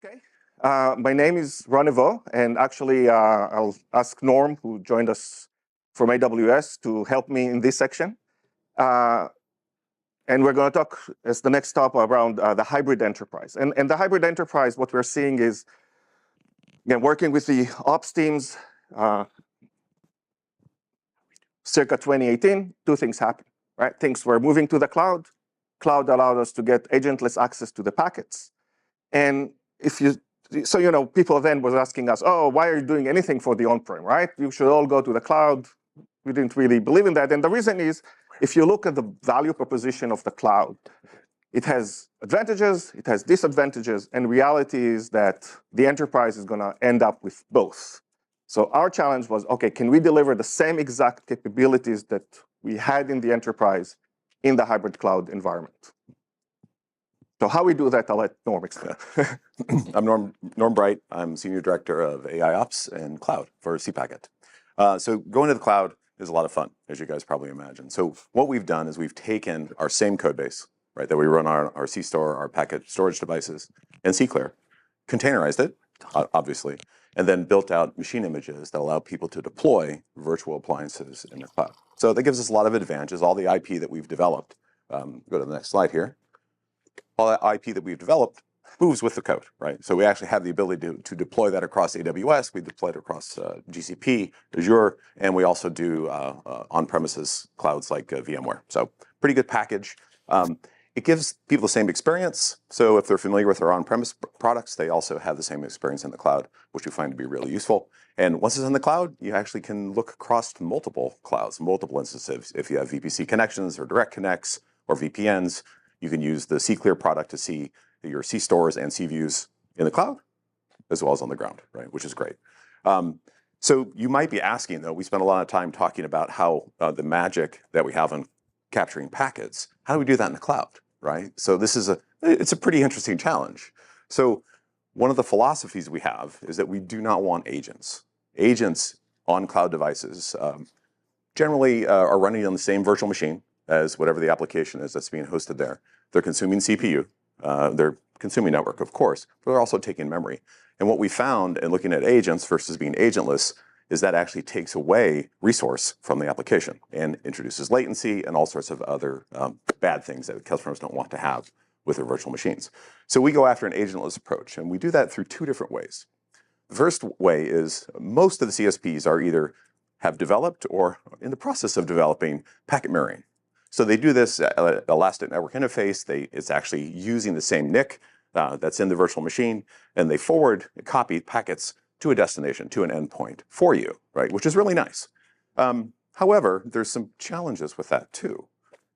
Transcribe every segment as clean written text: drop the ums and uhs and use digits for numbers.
Okay, my name is Ron Evo, and actually I'll ask Norm, who joined us from AWS, to help me in this section. And we're going to talk as the next stop around the hybrid enterprise. And the hybrid enterprise, what we're seeing is, again, working with the ops teams, circa 2018, two things happened, right? Things were moving to the cloud. Cloud allowed us to get agentless access to the packets. And people then was asking us, oh, why are you doing anything for the on-prem, right? You should all go to the cloud. We didn't really believe in that. And the reason is, if you look at the value proposition of the cloud, it has advantages, it has disadvantages, and reality is that the enterprise is going to end up with both. So our challenge was, okay, can we deliver the same exact capabilities that we had in the enterprise in the hybrid cloud environment? So how we do that, I'll let Norm explain. I'm Norm Bright. I'm Senior Director of AI Ops and Cloud for cPacket. So going to the cloud is a lot of fun, as you guys probably imagine. So what we've done is we've taken our same code base, right, that we run our CStore, our packet storage devices, and CClear, containerized it, obviously, and then built out machine images that allow people to deploy virtual appliances in the cloud. So that gives us a lot of advantages. All the IP that we've developed, go to the next slide here, all that IP that we've developed moves with the code, right? So we actually have the ability to deploy that across AWS. We deploy it across GCP, Azure, and we also do on-premises clouds like VMware. So pretty good package. It gives people the same experience. So if they're familiar with our on-premise products, they also have the same experience in the cloud, which we find to be really useful. And once it's in the cloud, you actually can look across multiple clouds, multiple instances. If you have VPC connections or direct connects or VPNs, you can use the CClear product to see your CStores and CViews in the cloud, as well as on the ground, right? Which is great. So you might be asking, though, we spent a lot of time talking about how the magic that we have in capturing packets, how do we do that in the cloud, right? So it's a pretty interesting challenge. So one of the philosophies we have is that we do not want agents. Agents on cloud devices generally are running on the same virtual machine as whatever the application is that's being hosted there. They're consuming CPU. They're consuming network, of course, but they're also taking memory. And what we found in looking at agents versus being agentless is that actually takes away resource from the application and introduces latency and all sorts of other bad things that customers don't want to have with their virtual machines. So we go after an agentless approach, and we do that through two different ways. The first way is most of the CSPs are either have developed or in the process of developing packet mirroring. So they do this elastic network interface. It's actually using the same NIC that's in the virtual machine, and they copy packets to a destination, to an endpoint for you, right? Which is really nice. However, there's some challenges with that too,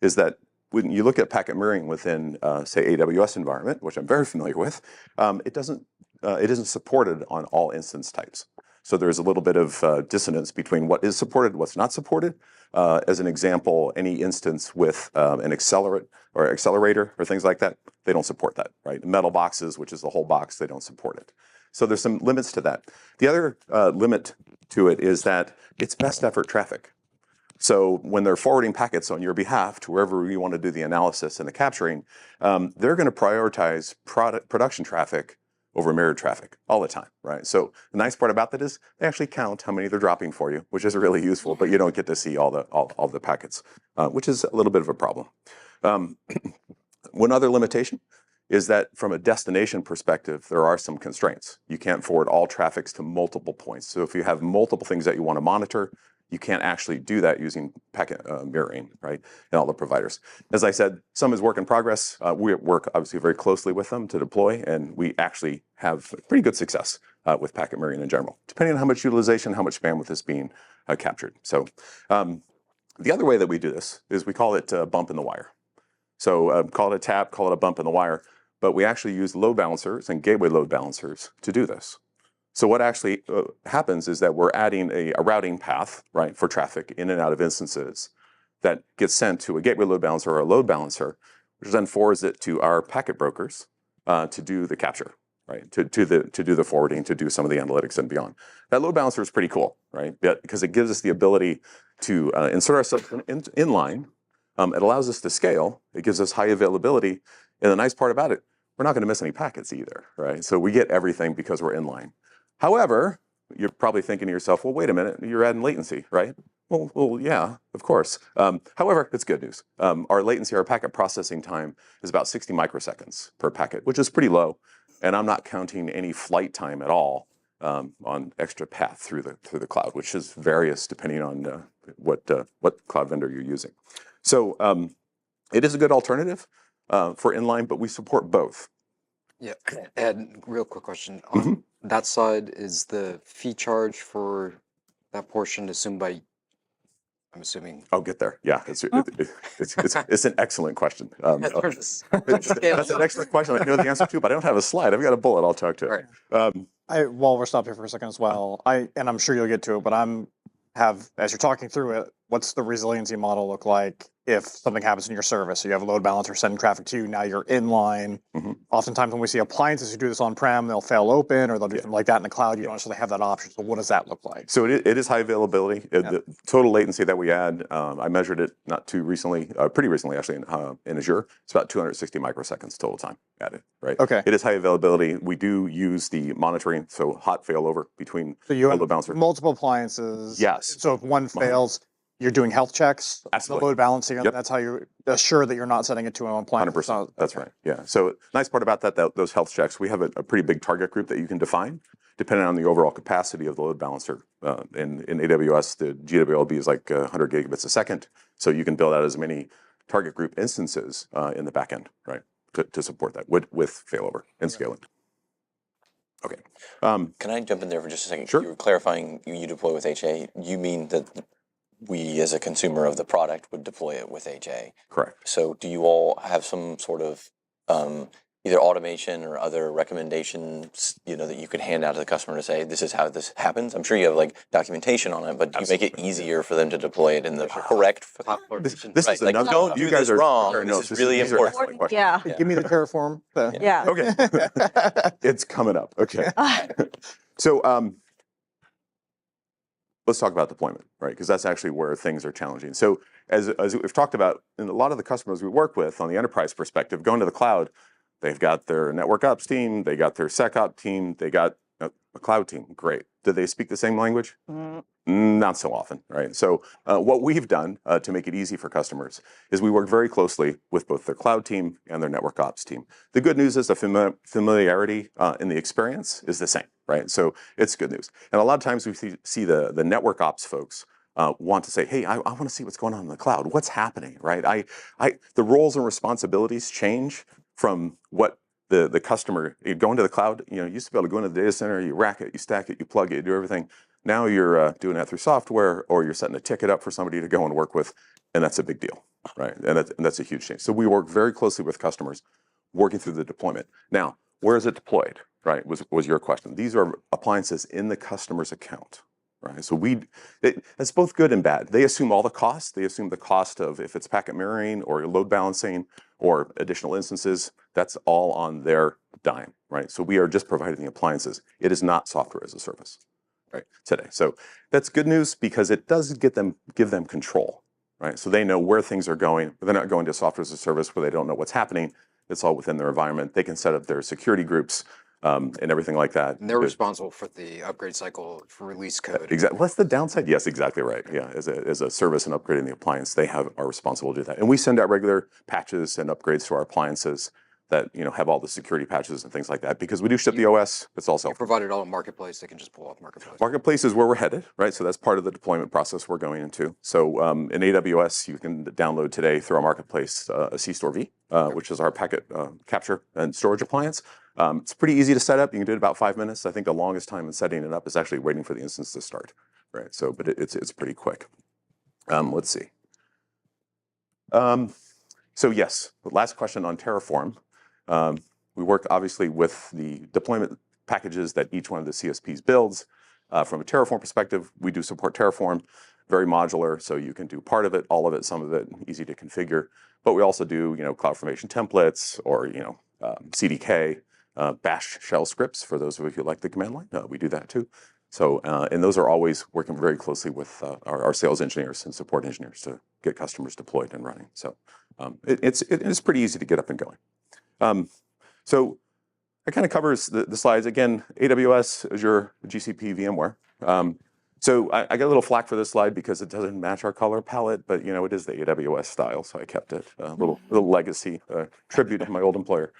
is that when you look at packet mirroring within, say, AWS environment, which I'm very familiar with, it isn't supported on all instance types. So there's a little bit of dissonance between what is supported and what's not supported. As an example, any instance with an accelerator or things like that, they don't support that, right? Metal boxes, which is the whole box, they don't support it. So there's some limits to that. The other limit to it is that it's best effort traffic. So when they're forwarding packets on your behalf to wherever you want to do the analysis and the capturing, they're going to prioritize production traffic over mirrored traffic all the time, right? So the nice part about that is they actually count how many they're dropping for you, which is really useful, but you don't get to see all the packets, which is a little bit of a problem. One other limitation is that from a destination perspective, there are some constraints. You can't forward all traffics to multiple points. So if you have multiple things that you want to monitor, you can't actually do that using packet mirroring, right, and all the providers. As I said, some is work in progress. We work obviously very closely with them to deploy, and we actually have pretty good success with packet mirroring in general, depending on how much utilization, how much bandwidth is being captured. So the other way that we do this is we call it bump in the wire. So call it a tap, call it a bump in the wire, but we actually use load balancers and gateway load balancers to do this. So what actually happens is that we're adding a routing path, right, for traffic in and out of instances that gets sent to a gateway load balancer or a load balancer, which then forwards it to our packet brokers to do the capture, right, to do the forwarding, to do some of the analytics and beyond. That load balancer is pretty cool, right, because it gives us the ability to insert ourselves in line. It allows us to scale. It gives us high availability. And the nice part about it, we're not going to miss any packets either, right? So we get everything because we're inline. However, you're probably thinking to yourself, well, wait a minute, you're adding latency, right? Well, yeah, of course. However, it's good news. Our latency, our packet processing time is about 60 microseconds per packet, which is pretty low. And I'm not counting any flight time at all on extra path through the cloud, which is various depending on what cloud vendor you're using. So it is a good alternative for inline, but we support both. Yeah, and real quick question. On that side, is the fee charge for that portion assumed by, I'm assuming? I'll get there. Yeah, it's an excellent question. That's an excellent question. I know the answer to, but I don't have a slide. I've got a bullet. I'll talk to it. Right. While we're stopped here for a second as well, and I'm sure you'll get to it, but as you're talking through it, what's the resiliency model look like if something happens in your service? So you have a load balancer sending traffic to you, now you're in line. Oftentimes when we see appliances who do this on-prem, they'll fail open or they'll do something like that in the cloud. You don't necessarily have that option. So what does that look like? So it is high availability. The total latency that we add, I measured it not too recently, pretty recently actually in Azure. It's about 260 microseconds total time added, right? Okay. It is high availability. We do use the monitoring, so hot failover between So you have load balancer. multiple appliances. Yes. So if one fails, you're doing health checks, Absolutely. the load balancing, and that's how you assure that you're not sending it to an appliance. 100%. That's right. Yeah. So nice part about that those health checks, we have a pretty big target group that you can define depending on the overall capacity of the load balancer. In AWS, the GWLB is like 100 gigabits a second. So you can build out as many target group instances in the back end, right, to support that with failover and scaling. Okay. Can I jump in there for just a second? Sure. You were clarifying you deploy with HA. You mean that we, as a consumer of the product, would deploy it with HA? Correct. So do you all have some sort of either automation or other recommendations, that you could hand out to the customer to say, this is how this happens? I'm sure you have like documentation on it, but do you make it easier for them to deploy it in the correct? This is another. Don't you do guys this are wrong. this This is really important. Yeah. Give me the Terraform. Yeah. Okay. It's coming up. Okay. So let's talk about deployment, right? Because that's actually where things are challenging. So as we've talked about, in a lot of the customers we work with on the enterprise perspective, going to the cloud, they've got their network ops team, they got their SecOps team, they got a cloud team. Great. Do they speak the same language? Not so often, right? So what we've done to make it easy for customers is we work very closely with both their cloud team and their network ops team. The good news is the familiarity in the experience is the same, right? So it's good news. And a lot of times we see the network ops folks want to say, hey, I want to see what's going on in the cloud. What's happening, right? The roles and responsibilities change from what the customer, you go into the cloud, you used to be able to go into the data center, you rack it, you stack it, you plug it, you do everything. Now you're doing that through software, or you're setting a ticket up for somebody to go and work with, and that's a big deal, right? And that's a huge change. So we work very closely with customers, working through the deployment. Now, where is it deployed, right, was your question. These are appliances in the customer's account, right? So it's both good and bad. They assume all the costs. They assume the cost of if it's packet mirroring or load balancing or additional instances, that's all on their dime, right? So we are just providing the appliances. It is not software as a service, right, today. So that's good news because it does give them control, right? So they know where things are going, but they're not going to software as a service where they don't know what's happening. It's all within their environment. They can set up their security groups and everything like that. And they're responsible for the upgrade cycle for release code. Exactly. What's the downside? Yes, exactly right. Yeah, as a service and upgrading the appliance, they are responsible to do that. And we send out regular patches and upgrades to our appliances that have all the security patches and things like that because we do ship the OS. It's also provided all in Marketplace. They can just pull off Marketplace. Marketplace is where we're headed, right? So that's part of the deployment process we're going into. So in AWS, you can download today through our Marketplace a CStorV, which is our packet capture and storage appliance. It's pretty easy to set up. You can do it in about 5 minutes. I think the longest time in setting it up is actually waiting for the instance to start, right? So, but it's pretty quick. Let's see. So yes, the last question on Terraform. We work obviously with the deployment packages that each one of the CSPs builds. From a Terraform perspective, we do support Terraform, very modular, so you can do part of it, all of it, some of it, easy to configure. But we also do, CloudFormation templates or, CDK, Bash shell scripts for those of you who like the command line. We do that too. So, and those are always working very closely with our sales engineers and support engineers to get customers deployed and running. So it's pretty easy to get up and going. So that kind of covers the slides. Again, AWS, Azure, GCP, VMware. So I got a little flack for this slide because it doesn't match our color palette, but it is the AWS style, so I kept it. A little legacy tribute to my old employer.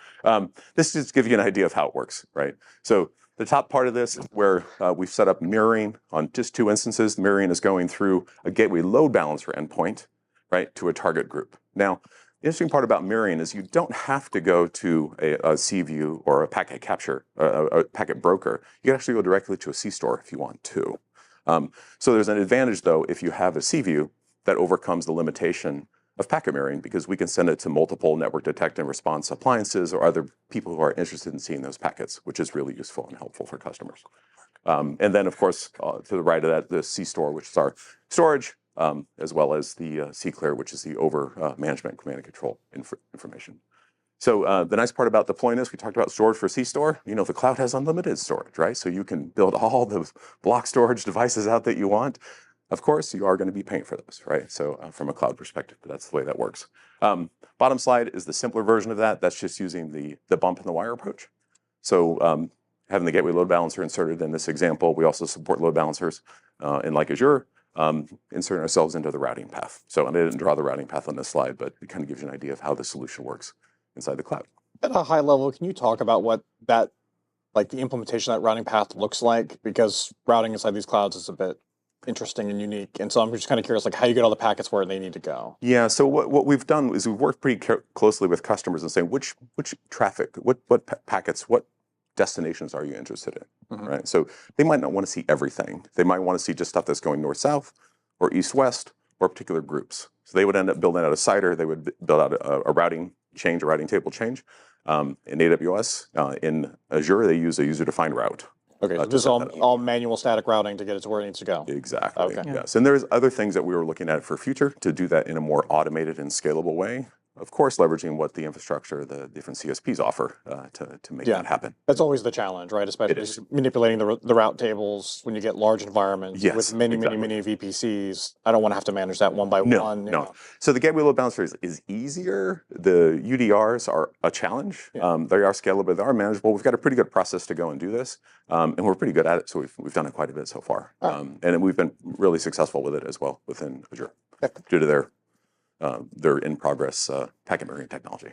This just gives you an idea of how it works, right? So the top part of this is where we've set up mirroring on just 2 instances. Mirroring is going through a gateway load balancer endpoint, right, to a target group. Now, the interesting part about mirroring is you don't have to go to a CView or a packet capture, a packet broker. You can actually go directly to a CStore if you want to. So there's an advantage, though, if you have a CView that overcomes the limitation of packet mirroring, because we can send it to multiple network detect and response appliances or other people who are interested in seeing those packets, which is really useful and helpful for customers. And then, of course, to the right of that, the CStore, which is our storage, as well as the cClear, which is the over management command and control information. So the nice part about deploying this, we talked about storage for CStore. The cloud has unlimited storage, right? So you can build all the block storage devices out that you want. Of course, you are going to be paying for those, right? So from a cloud perspective, that's the way that works. Bottom slide is the simpler version of that. That's just using the bump in the wire approach. So having the gateway load balancer inserted in this example, we also support load balancers in like Azure, inserting ourselves into the routing path. So I didn't draw the routing path on this slide, but it kind of gives you an idea of how the solution works inside the cloud. At a high level, can you talk about what that, like the implementation of that routing path looks like? Because routing inside these clouds is a bit interesting and unique. And so I'm just kind of curious, like how you get all the packets where they need to go. Yeah, so what we've done is we've worked pretty closely with customers and saying which traffic, what packets, what destinations are you interested in, right? So they might not want to see everything. They might want to see just stuff that's going north-south or east-west or particular groups. So they would end up building out a CIDR. They would build out a routing change, a routing table change. In AWS, in Azure, they use a user-defined route. Okay, so this is all manual static routing to get it to where it needs to go. Exactly. Okay. Yes, and there's other things that we were looking at for future to do that in a more automated and scalable way. Of course, leveraging what the infrastructure, the different CSPs offer to make that happen. That's always the challenge, right? Especially manipulating the route tables when you get large environments with many VPCs. I don't want to have to manage that one by one. No. So the gateway load balancer is easier. The UDRs are a challenge. They are scalable, they are manageable. We've got a pretty good process to go and do this, and we're pretty good at it. So we've done it quite a bit so far, and we've been really successful with it as well within Azure due to their in-progress packet mirroring technology.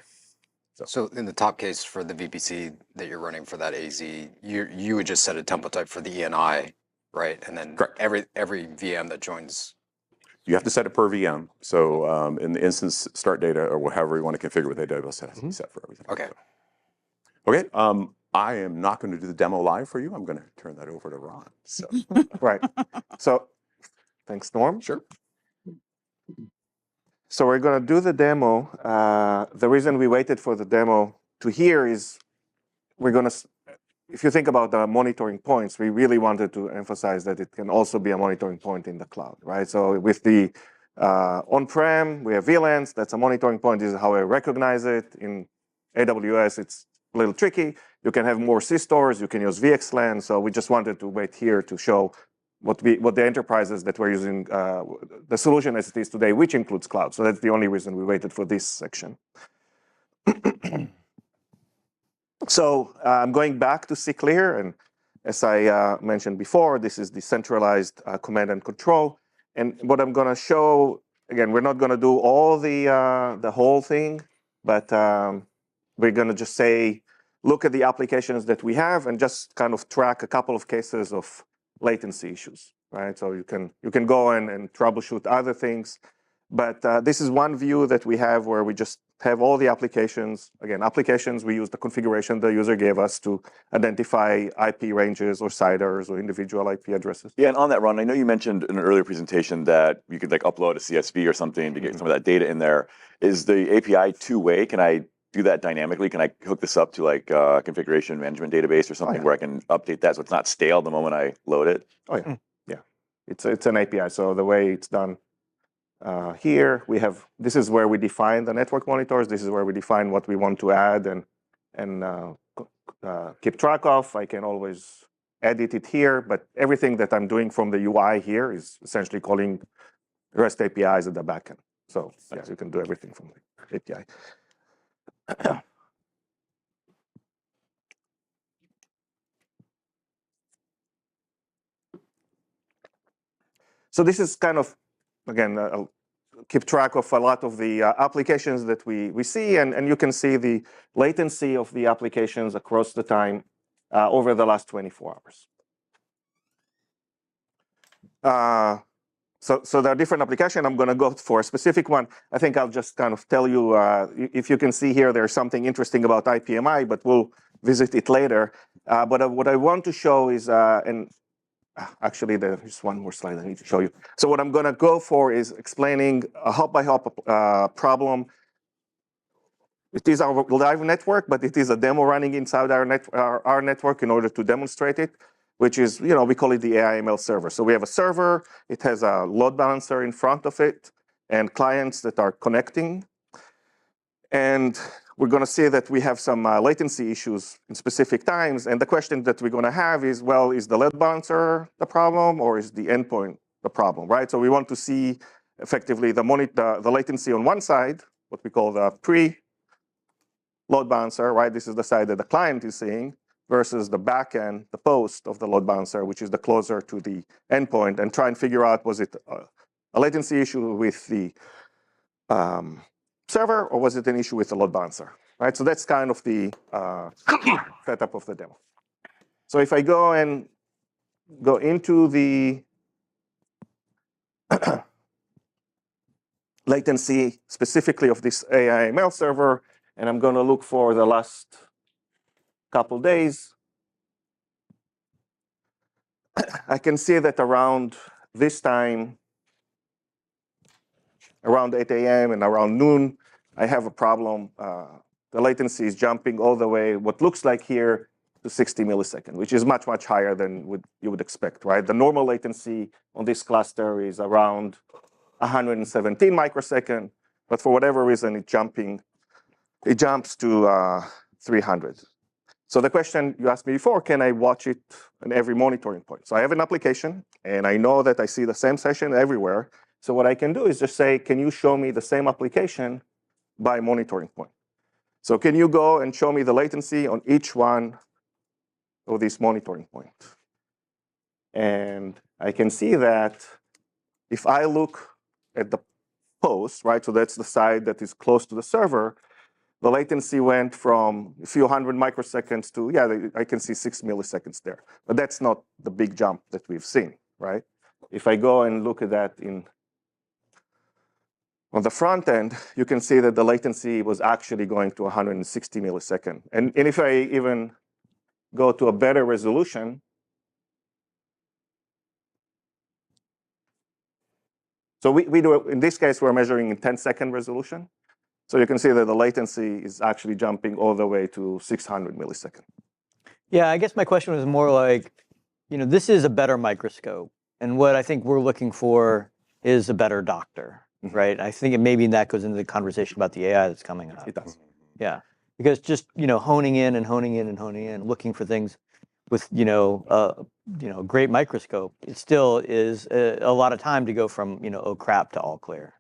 So in the top case for the VPC that you're running for that AZ, you would just set a template type for the ENI, right? And then every VM that joins. You have to set it per VM. So in the instance start data or however you want to configure with AWS, it has to be set for everything. Okay. Okay. I am not going to do the demo live for you. I'm going to turn that over to Ron. So. Right. So thanks, Norm. Sure. So we're going to do the demo. The reason we waited for the demo to here is we're going to, if you think about the monitoring points, we really wanted to emphasize that it can also be a monitoring point in the cloud, right? So with the on-prem, we have VLANs. That's a monitoring point. This is how I recognize it. In AWS, it's a little tricky. You can have more C-stores. You can use VXLAN. So we just wanted to wait here to show what the enterprises that we're using, the solution as it is today, which includes cloud. So that's the only reason we waited for this section. So I'm going back to cClear, and as I mentioned before, this is the centralized command and control. And what I'm going to show, again, we're not going to do all the whole thing, but we're going to just say, look at the applications that we have and just kind of track a couple of cases of latency issues, right? So you can go and troubleshoot other things, but this is one view that we have where we just have all the applications. Again, applications, we use the configuration the user gave us to identify IP ranges or CIDRs or individual IP addresses. Yeah, and on that, Ron, I know you mentioned in an earlier presentation that you could like upload a CSV or something to get some of that data in there. Is the API two-way? Can I do that dynamically? Can I hook this up to like a configuration management database or something where I can update that so it's not stale the moment I load it? Oh yeah, yeah. It's an API. So the way it's done here, we have, this is where we define the network monitors. This is where we define what we want to add and keep track of. I can always edit it here, but everything that I'm doing from the UI here is essentially calling REST APIs at the backend. So yes, you can do everything from the API. So this is kind of, again, I'll keep track of a lot of the applications that we see, and you can see the latency of the applications across the time over the last 24 hours. So there are different applications. I'm going to go for a specific one. I think I'll just kind of tell you, if you can see here, there's something interesting about IPMI, but we'll visit it later. But what I want to show is, actually, there's one more slide I need to show you. So what I'm going to go for is explaining a hop-by-hop problem. It is our live network, but it is a demo running inside our network in order to demonstrate it, which is, we call it the AI/ML server. So we have a server. It has a load balancer in front of it and clients that are connecting. And we're going to see that we have some latency issues in specific times. And the question that we're going to have is, well, is the load balancer the problem or is the endpoint the problem, right? So we want to see effectively the latency on one side, what we call the pre-load balancer, right? This is the side that the client is seeing, versus the backend, the post of the load balancer, which is the closer to the endpoint, and try and figure out, was it a latency issue with the server, or was it an issue with the load balancer, right? So that's kind of the setup of the demo. So if I go into the latency specifically of this AI/ML server, and I'm going to look for the last couple days, I can see that around this time, around 8 a.m. and around noon, I have a problem. The latency is jumping all the way, what looks like here, to 60 milliseconds, which is much, much higher than you would expect, right? The normal latency on this cluster is around 117 microseconds, but for whatever reason, it jumps to 300. So the question you asked me before, can I watch it on every monitoring point? So I have an application, and I know that I see the same session everywhere. So what I can do is just say, can you show me the same application by monitoring point? So can you go and show me the latency on each one of these monitoring points? And I can see that if I look at the post, right, so that's the side that is close to the server, the latency went from a few hundred microseconds to, I can see 6 milliseconds there. But that's not the big jump that we've seen, right? If I go and look at that on the front end, you can see that the latency was actually going to 160 milliseconds. And if I even go to a better resolution, so we do, in this case, we're measuring in 10-second resolution. So you can see that the latency is actually jumping all the way to 600 milliseconds. Yeah, I guess my question was more like, this is a better microscope. And what I think we're looking for is a better doctor, right? I think maybe that goes into the conversation about the AI that's coming up. It does. Yeah, because just, honing in and honing in and honing in, looking for things with, a great microscope, it still is a lot of time to go from, oh crap to all clear.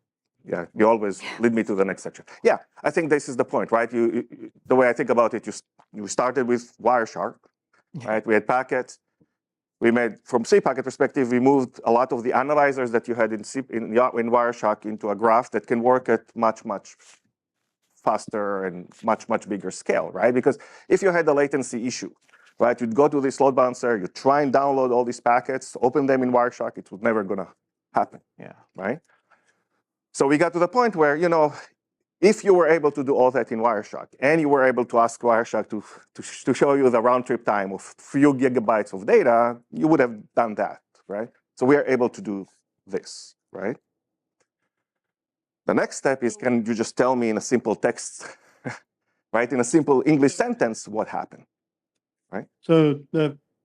Yeah, you always lead me to the next section. Yeah, I think this is the point, right? The way I think about it, you started with Wireshark, right? We had packets. We made, from cPacket perspective, we moved a lot of the analyzers that you had in Wireshark into a graph that can work at much, much faster and much, much bigger scale, right? Because if you had a latency issue, right, you'd go to this load balancer, you try and download all these packets, open them in Wireshark, it was never going to happen, right? So we got to the point where, if you were able to do all that in Wireshark, and you were able to ask Wireshark to show you the round trip time of few gigabytes of data, you would have done that, right? So we are able to do this, right? The next step is, can you just tell me in a simple text, right? In a simple English sentence, what happened, right? So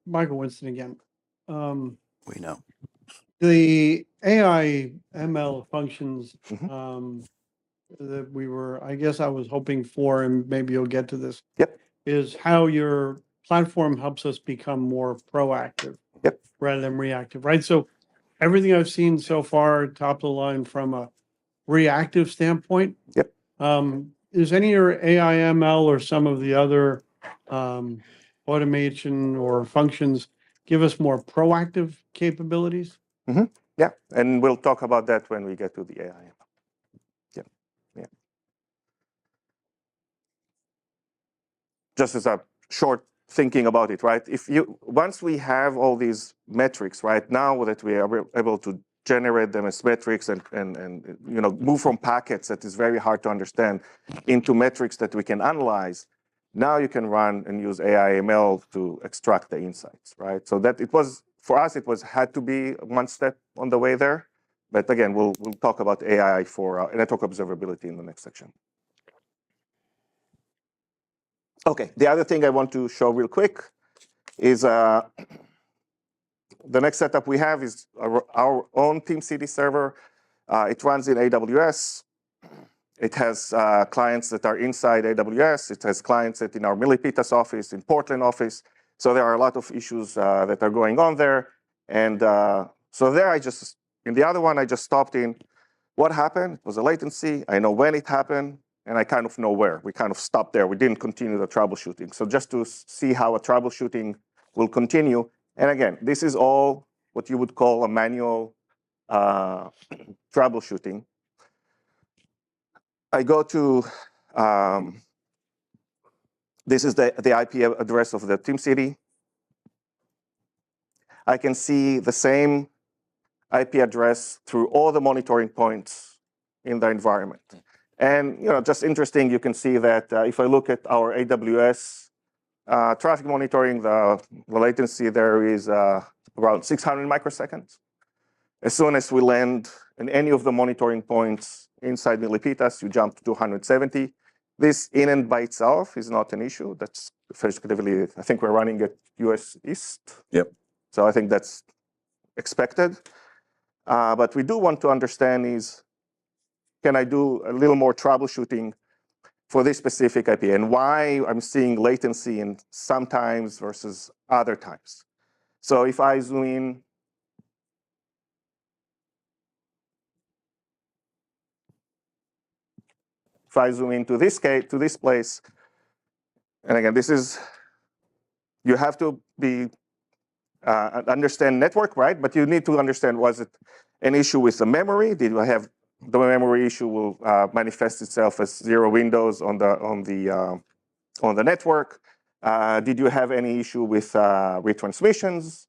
Michael Winston again. We know. The AI ML functions that I guess I was hoping for, and maybe you'll get to this, is how your platform helps us become more proactive rather than reactive, right? So everything I've seen so far, top of the line from a reactive standpoint, is any of your AI ML or some of the other automation or functions give us more proactive capabilities? Yeah, and we'll talk about that when we get to the AI. Yeah, yeah. Just as a short thinking about it, right? Once we have all these metrics, right, now that we are able to generate them as metrics and move from packets that is very hard to understand into metrics that we can analyze, now you can run and use AI ML to extract the insights, right? So that it was, for us, had to be one step on the way there. But again, we'll talk about AI for network observability in the next section. Okay, the other thing I want to show real quick is the next setup we have is our own TeamCity server. It runs in AWS. It has clients that are inside AWS. It has clients that in our Milpitas office, in Portland office. So there are a lot of issues that are going on there. And so there in the other one, I just stopped in. What happened? It was a latency. I know when it happened, and I kind of know where. We kind of stopped there. We didn't continue the troubleshooting. So just to see how a troubleshooting will continue. And again, this is all what you would call a manual troubleshooting. I go to, this is the IP address of the TeamCity. I can see the same IP address through all the monitoring points in the environment. And just interesting, you can see that if I look at our AWS traffic monitoring, the latency there is around 600 microseconds. As soon as we land in any of the monitoring points inside Milpitas, you jump to 270. This in and by itself is not an issue. That's effectively, I think we're running at US East. Yep. So I think that's expected. But we do want to understand is, can I do a little more troubleshooting for this specific IP and why I'm seeing latency in sometimes versus other times. So if I zoom in, into this case, to this place, and again, this is, you have to be understand network, right? But you need to understand, was it an issue with the memory? Did I have the memory issue will manifest itself as 0 windows on the network? Did you have any issue with retransmissions,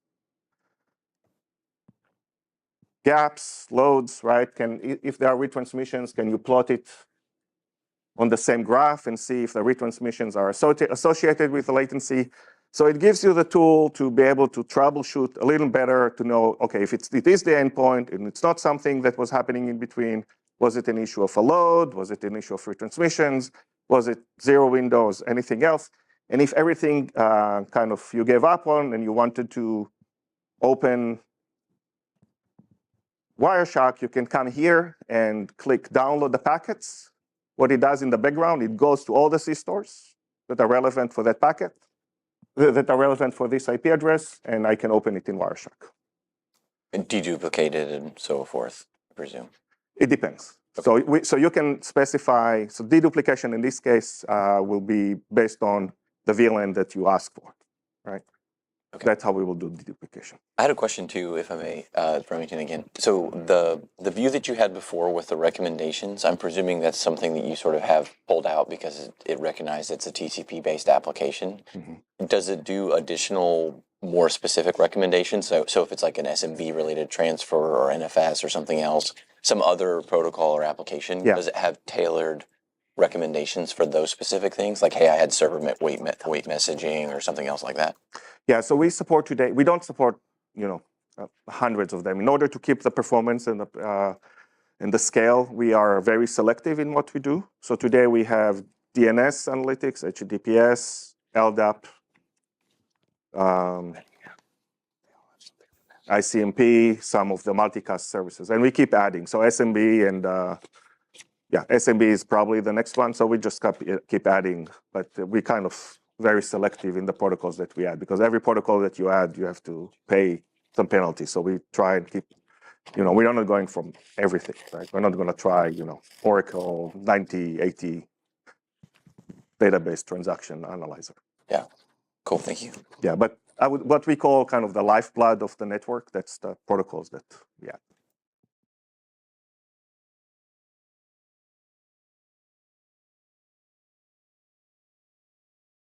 gaps, loads, right? If there are retransmissions, can you plot it on the same graph and see if the retransmissions are associated with the latency? So it gives you the tool to be able to troubleshoot a little better, to know, okay, if it is the endpoint and it's not something that was happening in between, was it an issue of a load? Was it an issue of retransmissions? Was it 0 windows, anything else? And if everything kind of you gave up on and you wanted to open Wireshark, you can come here and click download the packets. What it does in the background, it goes to all the C stores that are relevant for that packet, that are relevant for this IP address, and I can open it in Wireshark. And deduplicate it and so forth, I presume. It depends. Okay. So you can specify, so deduplication in this case will be based on the VLAN that you ask for, right? Okay. That's how we will do deduplication. I had a question too, if I may, Remington again. So the view that you had before with the recommendations, I'm presuming that's something that you sort of have pulled out because it recognized it's a TCP-based application. Mm-hmm. Does it do additional, more specific recommendations? So if it's like an SMB-related transfer or NFS or something else, some other protocol or application, does it have tailored recommendations for those specific things? Like, hey, I had server wait messaging or something else like that? Yeah, so we support today, we don't support, hundreds of them. In order to keep the performance and the scale, we are very selective in what we do. So today we have DNS analytics, HTTPS, LDAP, ICMP, some of the multicast services, and we keep adding. So SMB and SMB is probably the next one. So we just keep adding, but we kind of very selective in the protocols that we add, because every protocol that you add, you have to pay some penalty. So we try and keep, we're not going from everything, right? We're not going to try, Oracle 9080 database transaction analyzer. Yeah, cool, thank you. Yeah, but what we call kind of the lifeblood of the network, that's the protocols that we add.